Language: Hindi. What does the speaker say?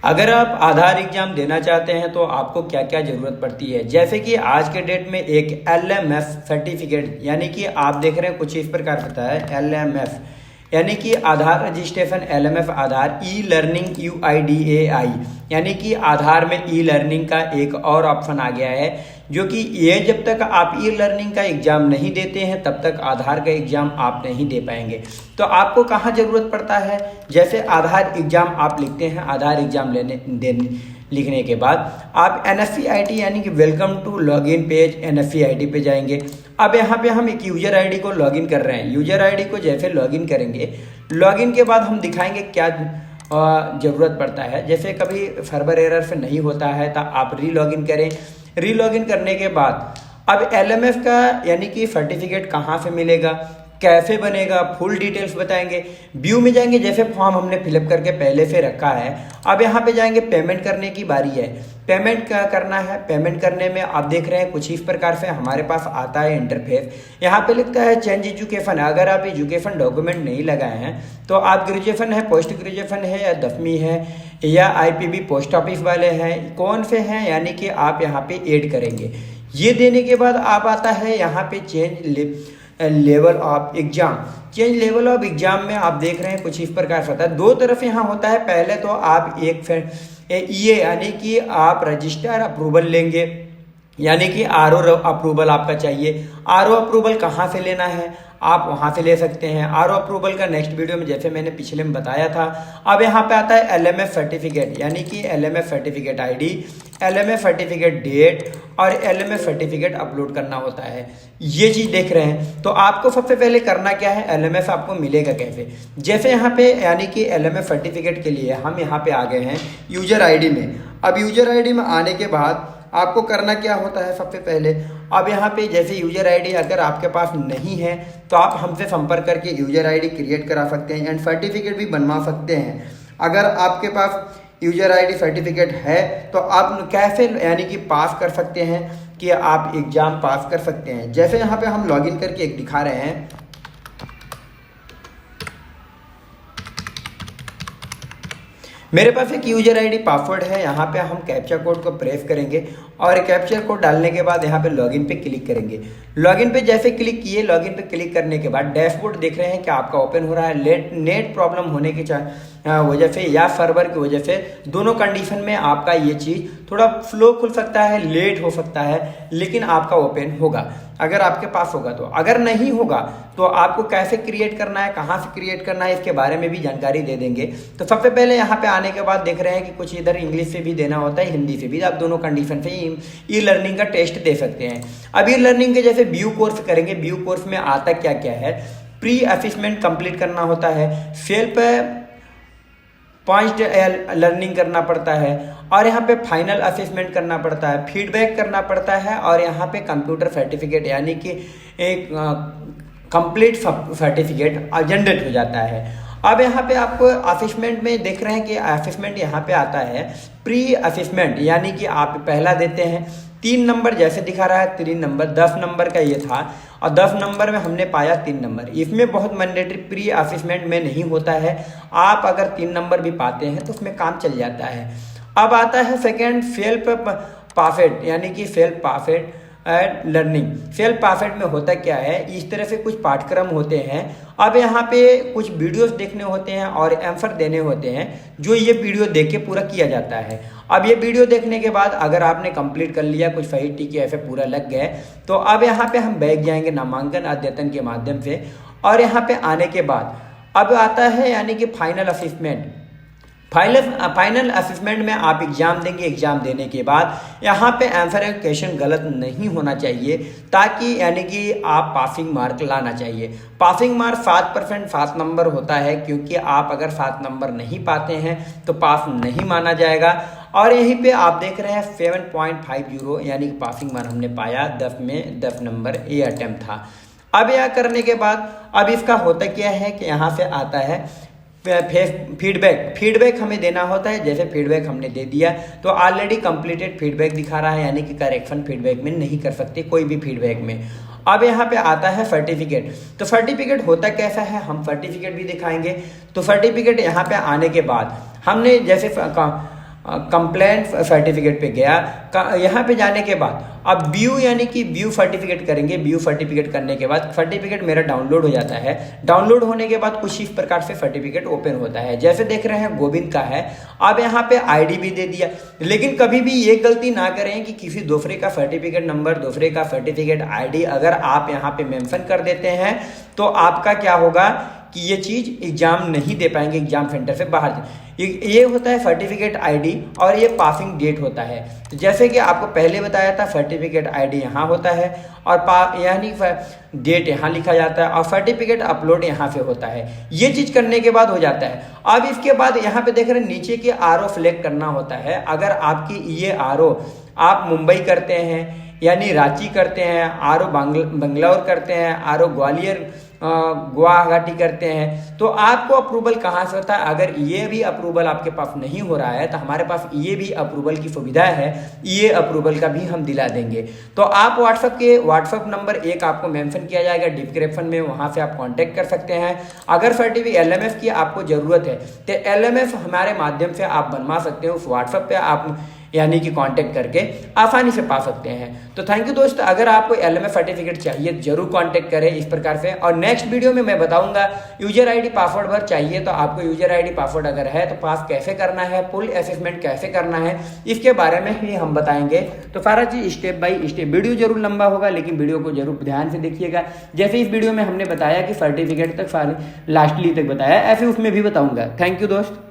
अगर आप आधार एग्जाम देना चाहते हैं तो आपको क्या क्या ज़रूरत पड़ती है, जैसे कि आज के डेट में एक LMS सर्टिफिकेट, यानी कि आप देख रहे हैं कुछ इस प्रकार होता है LMS, यानी कि आधार रजिस्ट्रेशन LMS आधार ई लर्निंग UIDAI, यानी कि आधार में ई लर्निंग का एक और ऑप्शन आ गया है, जो कि ये जब तक आप ई लर्निंग का एग्ज़ाम नहीं देते हैं तब तक आधार का एग्ज़ाम आप नहीं दे पाएंगे। तो आपको कहाँ ज़रूरत पड़ता है, जैसे आधार एग्ज़ाम आप लिखते हैं, आधार एग्ज़ाम लिखने के बाद आप NSE ID यानी कि welcome to login page NSE ID पे जाएंगे। अब यहाँ पे हम एक यूज़र ID को लॉगिन कर रहे हैं। यूज़र ID को जैसे लॉगिन करेंगे, लॉगिन के बाद हम दिखाएंगे क्या ज़रूरत पड़ता है। जैसे कभी सर्वर एरर से नहीं होता है तो आप री लॉगिन करें। री लॉगिन करने के बाद अब LMS का यानी कि सर्टिफिकेट कहाँ से मिलेगा, कैसे बनेगा, फुल डिटेल्स बताएंगे। व्यू में जाएंगे, जैसे फॉर्म हमने फिलअप करके पहले से रखा है। अब यहाँ पे जाएंगे, पेमेंट करने की बारी है। पेमेंट क्या करना है, पेमेंट करने में आप देख रहे हैं कुछ इस प्रकार से हमारे पास आता है इंटरफेस। यहाँ पे लिखता है चेंज एजुकेशन। अगर आप एजुकेशन डॉक्यूमेंट नहीं लगाए हैं तो आप ग्रेजुएशन है, पोस्ट ग्रेजुएशन है या 10वीं है या IPB पोस्ट ऑफिस वाले हैं, कौन से हैं, यानी कि आप यहाँ पे ऐड करेंगे। ये देने के बाद आप आता है यहाँ पे change level of exam. Change level of exam में आप देख रहे हैं कुछ इस प्रकार से होता है। दो तरफ यहाँ होता है। पहले तो आप ये यानी कि आप रजिस्टर अप्रूवल लेंगे, यानी कि RO अप्रूवल आपका चाहिए। RO अप्रूवल कहाँ से लेना है, आप वहाँ से ले सकते हैं। RO अप्रूवल का नेक्स्ट वीडियो में जैसे मैंने पिछले में बताया था। अब यहाँ पे आता है LMS सर्टिफिकेट, यानी कि LMS certificate ID, LMS certificate date और LMS सर्टिफिकेट अपलोड करना होता है। ये चीज़ देख रहे हैं। तो आपको सबसे पहले करना क्या है, LMS आपको मिलेगा कैसे। जैसे यहाँ पे यानी कि LMS सर्टिफिकेट के लिए हम यहाँ पे आ गए हैं यूजर ID में। अब यूजर ID में आने के बाद आपको करना क्या होता है, सबसे पहले अब यहाँ पे जैसे यूजर ID अगर आपके पास नहीं है तो आप हमसे संपर्क करके यूजर ID क्रिएट करा सकते हैं एंड सर्टिफिकेट भी बनवा सकते हैं। अगर आपके पास यूजर ID सर्टिफिकेट है तो आप कैसे यानी कि पास कर सकते हैं कि आप एग्ज़ाम पास कर सकते हैं। जैसे यहाँ पे हम लॉगिन करके एक दिखा रहे हैं। मेरे पास एक यूजर ID पासवर्ड है। यहाँ पे हम कैप्चा कोड को प्रेस करेंगे और कैप्चा कोड डालने के बाद यहाँ पे लॉगिन पे क्लिक करेंगे। लॉगिन पे जैसे क्लिक किए, लॉगिन पे क्लिक करने के बाद डैशबोर्ड देख रहे हैं कि आपका ओपन हो रहा है। नेट प्रॉब्लम होने की वजह से या सर्वर की वजह से, दोनों कंडीशन में आपका ये चीज़ थोड़ा स्लो खुल सकता है, लेट हो सकता है, लेकिन आपका ओपन होगा अगर आपके पास होगा तो। अगर नहीं होगा तो आपको कैसे क्रिएट करना है, कहाँ से क्रिएट करना है, इसके बारे में भी जानकारी दे देंगे। तो सबसे पहले यहाँ पे आने के बाद देख रहे हैं कि कुछ इधर इंग्लिश से भी देना होता है, हिंदी से भी। आप दोनों कंडीशन से ई लर्निंग का टेस्ट दे सकते हैं। अब ई लर्निंग के जैसे व्यू कोर्स करेंगे। व्यू कोर्स में आता क्या क्या है, प्री असेसमेंट कंप्लीट करना होता है, सेल्फ पॉइंट लर्निंग करना पड़ता है और यहाँ पे फाइनल असेसमेंट करना पड़ता है, फीडबैक करना पड़ता है और यहाँ पे कंप्यूटर सर्टिफिकेट यानी कि एक कंप्लीट सर्टिफिकेट जनरेट हो जाता है। अब यहाँ पे आपको असेसमेंट में देख रहे हैं कि असेसमेंट यहाँ पे आता है प्री असेसमेंट, यानी कि आप पहला देते हैं 3 नंबर जैसे दिखा रहा है 3 नंबर, 10 नंबर का ये था और 10 नंबर में हमने पाया 3 नंबर। इसमें बहुत मैंडेटरी प्री असेसमेंट में नहीं होता है। आप अगर 3 नंबर भी पाते हैं तो उसमें काम चल जाता है। अब आता है सेकेंड सेल्फ परफेक्ट, यानी कि self perfect learning. Self perfect में होता क्या है, इस तरह से कुछ पाठ्यक्रम होते हैं। अब यहाँ पे कुछ वीडियोस देखने होते हैं और आंसर देने होते हैं, जो ये वीडियो देख के पूरा किया जाता है। अब ये वीडियो देखने के बाद अगर आपने कंप्लीट कर लिया, कुछ सही टीके ऐसे पूरा लग गए, तो अब यहाँ पे हम बैठ जाएंगे नामांकन अद्यतन के माध्यम से। और यहाँ पे आने के बाद अब आता है यानी कि फाइनल असेसमेंट। फाइनल असेसमेंट में आप एग्जाम देंगे। एग्जाम देने के बाद यहाँ पे आंसर या क्वेश्चन गलत नहीं होना चाहिए, ताकि यानी कि आप पासिंग मार्क लाना चाहिए। पासिंग मार्क 7% 7 नंबर होता है, क्योंकि आप अगर 7 नंबर नहीं पाते हैं तो पास नहीं माना जाएगा। और यहीं पे आप देख रहे हैं 7.50 यानी कि पासिंग मार्क हमने पाया 10 में 10 नंबर ये अटेम्प्ट था। अब यह करने के बाद अब इसका होता क्या है कि यहाँ से आता है फीडबैक हमें देना होता है। जैसे फीडबैक हमने दे दिया तो ऑलरेडी कंप्लीटेड फीडबैक दिखा रहा है, यानी कि करेक्शन फीडबैक में नहीं कर सकते कोई भी फीडबैक में। अब यहाँ पे आता है सर्टिफिकेट। तो सर्टिफिकेट होता कैसा है, हम सर्टिफिकेट भी दिखाएंगे। तो सर्टिफिकेट यहाँ पे आने के बाद हमने जैसे कंप्लेंट सर्टिफिकेट पे गया। यहाँ पे जाने के बाद अब व्यू यानी कि व्यू सर्टिफिकेट करेंगे। व्यू सर्टिफिकेट करने के बाद सर्टिफिकेट मेरा डाउनलोड हो जाता है। डाउनलोड होने के बाद कुछ इस प्रकार से सर्टिफिकेट ओपन होता है। जैसे देख रहे हैं गोविंद का है। अब यहाँ पे आईडी भी दे दिया, लेकिन कभी भी ये गलती ना करें कि किसी दूसरे का सर्टिफिकेट नंबर, दूसरे का सर्टिफिकेट आईडी अगर आप यहाँ पे मेंशन कर देते हैं तो आपका क्या होगा कि ये चीज़ एग्जाम नहीं दे पाएंगे, एग्जाम सेंटर से बाहर। ये होता है सर्टिफिकेट आईडी और ये पासिंग डेट होता है। तो जैसे कि आपको पहले बताया था, सर्टिफिकेट आईडी यहाँ होता है और यानी डेट यहाँ लिखा जाता है और सर्टिफिकेट अपलोड यहाँ से होता है। ये चीज़ करने के बाद हो जाता है। अब इसके बाद यहाँ पे देख रहे हैं नीचे के आरओ सिलेक्ट करना होता है। अगर आपकी ये आरओ आप मुंबई करते हैं यानी रांची करते हैं, आरओ बंगलौर करते हैं, आरओ ग्वालियर गुवाहाटी करते हैं, तो आपको अप्रूवल कहाँ से होता है? अगर ये भी अप्रूवल आपके पास नहीं हो रहा है तो हमारे पास ये भी अप्रूवल की सुविधा है, ये अप्रूवल का भी हम दिला देंगे। तो आप व्हाट्सएप नंबर एक आपको मेंशन किया जाएगा डिस्क्रिप्शन में, वहाँ से आप कांटेक्ट कर सकते हैं। अगर सर्टिफिकेट LMF की आपको ज़रूरत है तो LMF हमारे माध्यम से आप बनवा सकते हो। उस व्हाट्सएप पे आप यानी कि कांटेक्ट करके आसानी से पा सकते हैं। तो थैंक यू दोस्त, अगर आपको LMF सर्टिफिकेट चाहिए जरूर कांटेक्ट करें इस प्रकार से। और नेक्स्ट वीडियो में मैं बताऊंगा यूजर आईडी पासवर्ड भर चाहिए तो आपको यूजर आईडी पासवर्ड अगर है तो पास कैसे करना है, फुल असेसमेंट कैसे करना है, इसके बारे में ही हम बताएंगे। तो सारा चीज स्टेप बाय स्टेप, वीडियो जरूर लंबा होगा लेकिन वीडियो को जरूर ध्यान से देखिएगा। जैसे इस वीडियो में हमने बताया कि सर्टिफिकेट तक लास्टली तक बताया, ऐसे उसमें भी बताऊंगा। थैंक यू दोस्त।